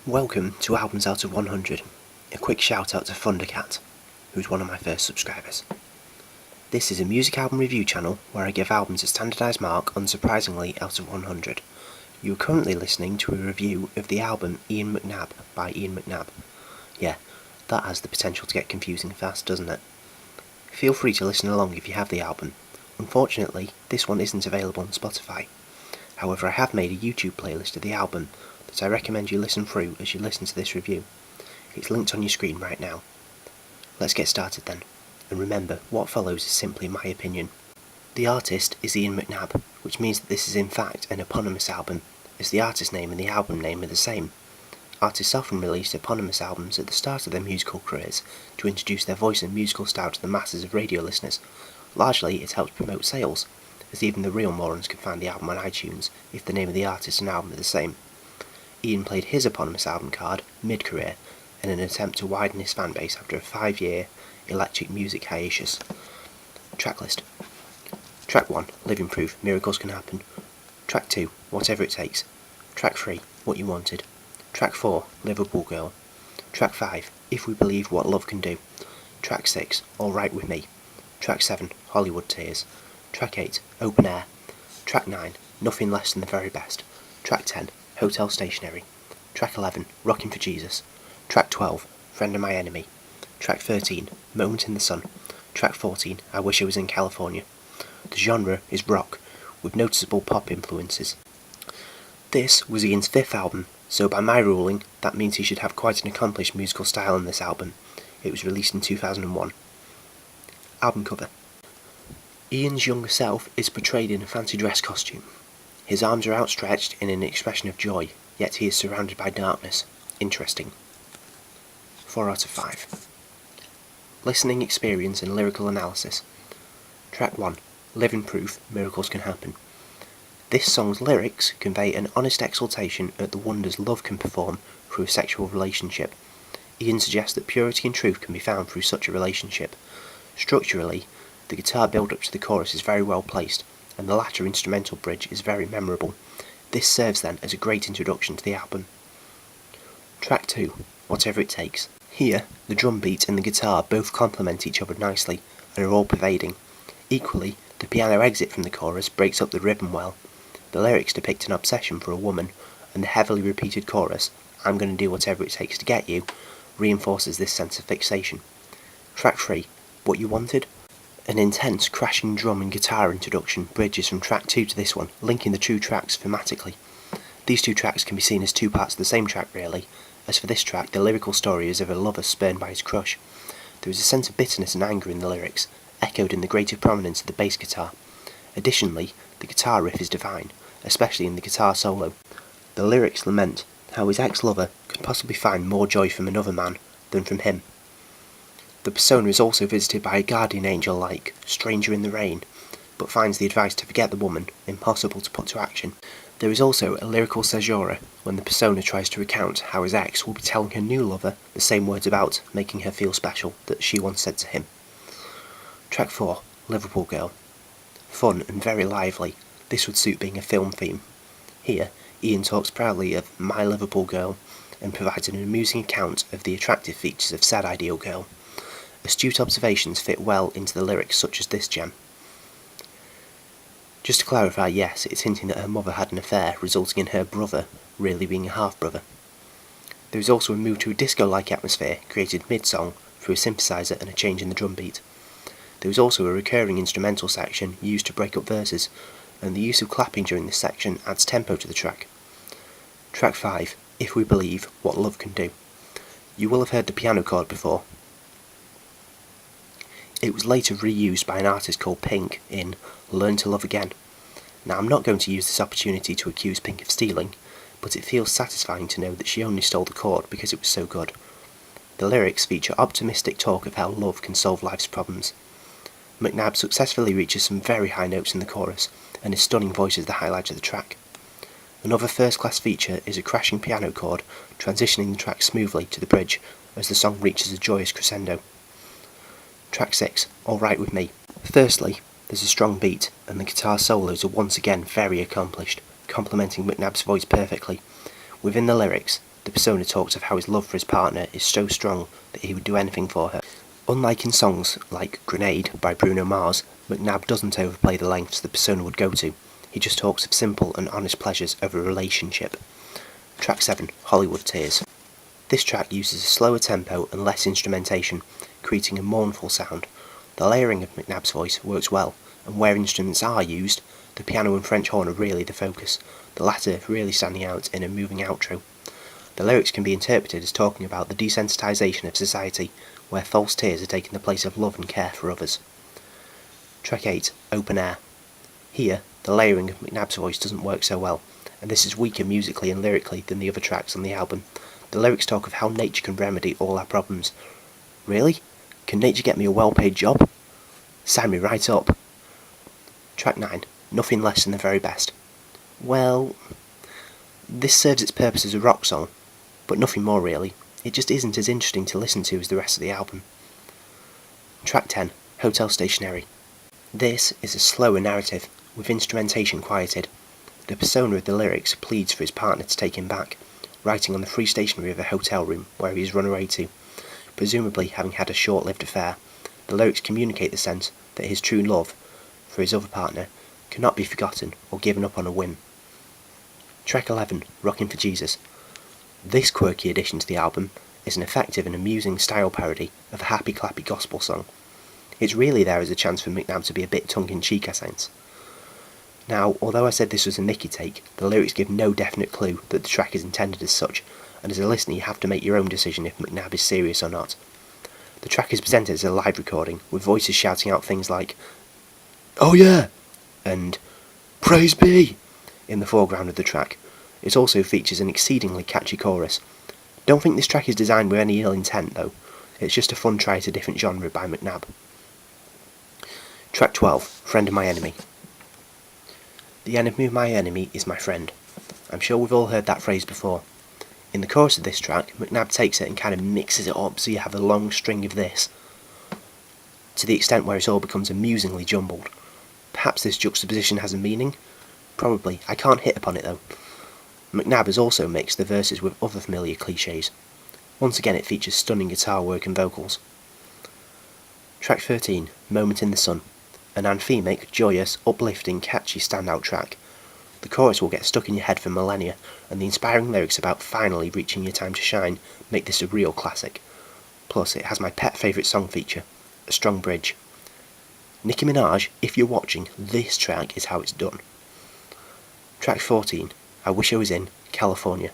Welcome to Albums Out of 100. A quick shout out to Thundercat, who's one of my first subscribers. This is a music album review channel where I give albums a standardised mark, unsurprisingly, out of 100. You are currently listening to a review of the album Ian McNabb by Ian McNabb. Yeah, that has the potential to get confusing fast, doesn't it? Feel free to listen along if you have the album. Unfortunately, this one isn't available on Spotify. However, I have made a YouTube playlist of the album that I recommend you listen through as you listen to this review. It's linked on your screen right now. Let's get started then, and remember, what follows is simply my opinion. The artist is Ian McNabb, which means that this is in fact an eponymous album, as the artist name and the album name are the same. Artists often release eponymous albums at the start of their musical careers to introduce their voice and musical style to the masses of radio listeners. Largely, it helps promote sales, as even the real morons can find the album on iTunes if the name of the artist and album are the same. Ian played his eponymous album card mid-career in an attempt to widen his fanbase after a 5-year electric music hiatus. Tracklist. Track 1, Living Proof, Miracles Can Happen. Track 2, Whatever It Takes. Track 3, What You Wanted. Track 4, Liverpool Girl. Track 5, If We Believe What Love Can Do. Track 6, All Right With Me. Track 7, Hollywood Tears. Track 8, Open Air. Track 9, Nothing Less Than the Very Best. Track 10, Hotel Stationery. Track 11, Rockin' for Jesus. Track 12, Friend of My Enemy. Track 13, Moment in the Sun. Track 14, I Wish I Was in California. The genre is rock, with noticeable pop influences. This was Ian's 5th album, so by my ruling, that means he should have quite an accomplished musical style in this album. It was released in 2001. Album cover. Ian's younger self is portrayed in a fancy dress costume. His arms are outstretched in an expression of joy, yet he is surrounded by darkness. Interesting. 4 out of 5. Listening experience and lyrical analysis. Track 1, Living Proof, Miracles Can Happen. This song's lyrics convey an honest exultation at the wonders love can perform through a sexual relationship. Ian suggests that purity and truth can be found through such a relationship. Structurally, the guitar build-up to the chorus is very well placed, and the latter instrumental bridge is very memorable. This serves then as a great introduction to the album. Track 2, Whatever It Takes. Here, the drum beat and the guitar both complement each other nicely and are all-pervading. Equally, the piano exit from the chorus breaks up the rhythm well. The lyrics depict an obsession for a woman, and the heavily repeated chorus, I'm gonna do whatever it takes to get you, reinforces this sense of fixation. Track 3, What You Wanted. An intense crashing drum and guitar introduction bridges from track 2 to this one, linking the two tracks thematically. These two tracks can be seen as two parts of the same track really. As for this track, the lyrical story is of a lover spurned by his crush. There is a sense of bitterness and anger in the lyrics, echoed in the greater prominence of the bass guitar. Additionally, the guitar riff is divine, especially in the guitar solo. The lyrics lament how his ex-lover could possibly find more joy from another man than from him. The persona is also visited by a guardian angel like Stranger in the Rain, but finds the advice to forget the woman impossible to put to action. There is also a lyrical caesura when the persona tries to recount how his ex will be telling her new lover the same words about making her feel special that she once said to him. Track 4, Liverpool Girl. Fun and very lively, this would suit being a film theme. Here, Ian talks proudly of My Liverpool Girl and provides an amusing account of the attractive features of said ideal girl. Astute observations fit well into the lyrics such as this gem. Just to clarify, yes, it's hinting that her mother had an affair, resulting in her brother really being a half-brother. There is also a move to a disco-like atmosphere created mid-song through a synthesizer and a change in the drum beat. There is also a recurring instrumental section used to break up verses, and the use of clapping during this section adds tempo to the track. Track 5, If We Believe What Love Can Do. You will have heard the piano chord before. It was later reused by an artist called Pink in Learn to Love Again. Now, I'm not going to use this opportunity to accuse Pink of stealing, but it feels satisfying to know that she only stole the chord because it was so good. The lyrics feature optimistic talk of how love can solve life's problems. McNabb successfully reaches some very high notes in the chorus, and his stunning voice is the highlight of the track. Another first-class feature is a crashing piano chord, transitioning the track smoothly to the bridge as the song reaches a joyous crescendo. Track 6, All Right With Me. Firstly, there's a strong beat, and the guitar solos are once again very accomplished, complementing McNabb's voice perfectly. Within the lyrics, the persona talks of how his love for his partner is so strong that he would do anything for her. Unlike in songs like Grenade by Bruno Mars, McNabb doesn't overplay the lengths the persona would go to. He just talks of simple and honest pleasures of a relationship. Track 7, Hollywood Tears. This track uses a slower tempo and less instrumentation, creating a mournful sound. The layering of McNabb's voice works well, and where instruments are used, the piano and French horn are really the focus, the latter really standing out in a moving outro. The lyrics can be interpreted as talking about the desensitisation of society, where false tears are taking the place of love and care for others. Track 8, Open Air. Here, the layering of McNabb's voice doesn't work so well, and this is weaker musically and lyrically than the other tracks on the album. The lyrics talk of how nature can remedy all our problems. Really? Can nature get me a well-paid job? Sign me right up. Track 9, Nothing Less Than the Very Best. Well, this serves its purpose as a rock song, but nothing more really. It just isn't as interesting to listen to as the rest of the album. Track 10, Hotel Stationery. This is a slower narrative, with instrumentation quieted. The persona of the lyrics pleads for his partner to take him back, writing on the free stationery of a hotel room where he is run away to, presumably having had a short-lived affair. The lyrics communicate the sense that his true love for his other partner cannot be forgotten or given up on a whim. Track 11, Rockin' for Jesus. This quirky addition to the album is an effective and amusing style parody of a happy-clappy gospel song. It's really there as a chance for McNabb to be a bit tongue-in-cheek, I sense. Now, although I said this was a Nicky take, the lyrics give no definite clue that the track is intended as such, and as a listener you have to make your own decision if McNabb is serious or not. The track is presented as a live recording, with voices shouting out things like, "Oh yeah!" and "Praise be!" in the foreground of the track. It also features an exceedingly catchy chorus. Don't think this track is designed with any ill intent though, it's just a fun try at a different genre by McNabb. Track 12, Friend of My Enemy. The enemy of my enemy is my friend. I'm sure we've all heard that phrase before. In the chorus of this track, McNabb takes it and kind of mixes it up so you have a long string of this, to the extent where it all becomes amusingly jumbled. Perhaps this juxtaposition has a meaning? Probably. I can't hit upon it though. McNabb has also mixed the verses with other familiar clichés. Once again it features stunning guitar work and vocals. Track 13, Moment in the Sun. An anthemic, joyous, uplifting, catchy standout track. The chorus will get stuck in your head for millennia, and the inspiring lyrics about finally reaching your time to shine make this a real classic. Plus, it has my pet favourite song feature, a strong bridge. Nicki Minaj, if you're watching, this track is how it's done. Track 14, I Wish I Was In, California.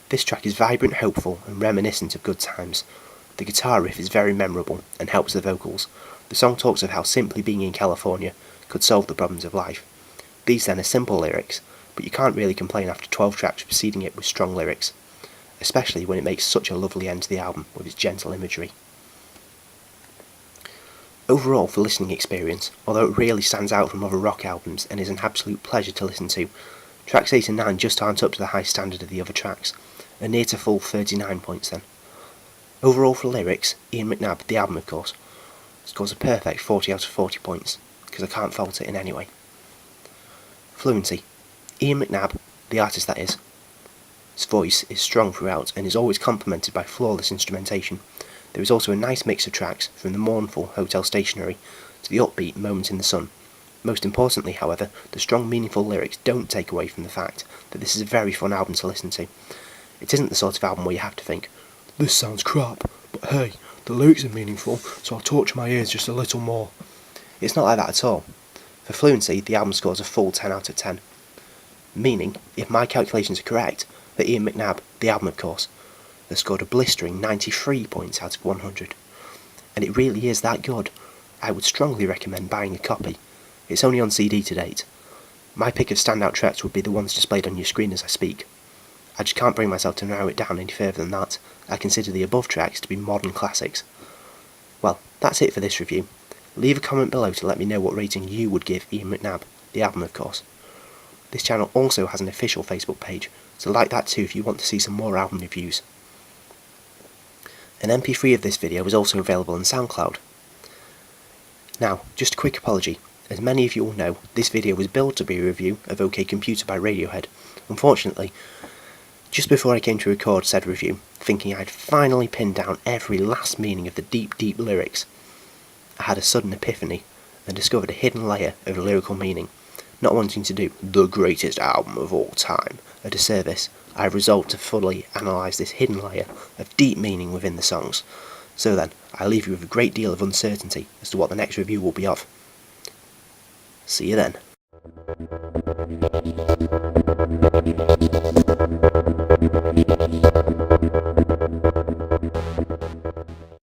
This track is vibrant, hopeful, and reminiscent of good times. The guitar riff is very memorable and helps the vocals. The song talks of how simply being in California could solve the problems of life. These then are simple lyrics, but you can't really complain after 12 tracks preceding it with strong lyrics, especially when it makes such a lovely end to the album with its gentle imagery. Overall, for listening experience, although it really stands out from other rock albums and is an absolute pleasure to listen to, tracks 8 and 9 just aren't up to the high standard of the other tracks, a near to full 39 points then. Overall for lyrics, Ian McNabb, the album of course, scores a perfect 40 out of 40 points, because I can't fault it in any way. Fluency. Ian McNabb, the artist that is, his voice is strong throughout and is always complemented by flawless instrumentation. There is also a nice mix of tracks, from the mournful Hotel Stationery to the upbeat Moment in the Sun. Most importantly, however, the strong meaningful lyrics don't take away from the fact that this is a very fun album to listen to. It isn't the sort of album where you have to think, "This sounds crap, but hey, the lyrics are meaningful, so I'll torture my ears just a little more." It's not like that at all. For Fluency, the album scores a full 10 out of 10. Meaning, if my calculations are correct, that Ian McNabb, the album of course, has scored a blistering 93 points out of 100. And it really is that good. I would strongly recommend buying a copy. It's only on CD to date. My pick of standout tracks would be the ones displayed on your screen as I speak. I just can't bring myself to narrow it down any further than that. I consider the above tracks to be modern classics. Well, that's it for this review. Leave a comment below to let me know what rating you would give Ian McNabb, the album of course. This channel also has an official Facebook page, so like that too if you want to see some more album reviews. An MP3 of this video is also available on SoundCloud. Now, just a quick apology. As many of you will know, this video was billed to be a review of OK Computer by Radiohead. Unfortunately, Just before I came to record said review, thinking I'd finally pinned down every last meaning of the deep, deep lyrics, I had a sudden epiphany and discovered a hidden layer of lyrical meaning. Not wanting to do the greatest album of all time a disservice, I have resolved to fully analyse this hidden layer of deep meaning within the songs. So then, I leave you with a great deal of uncertainty as to what the next review will be of. See you then.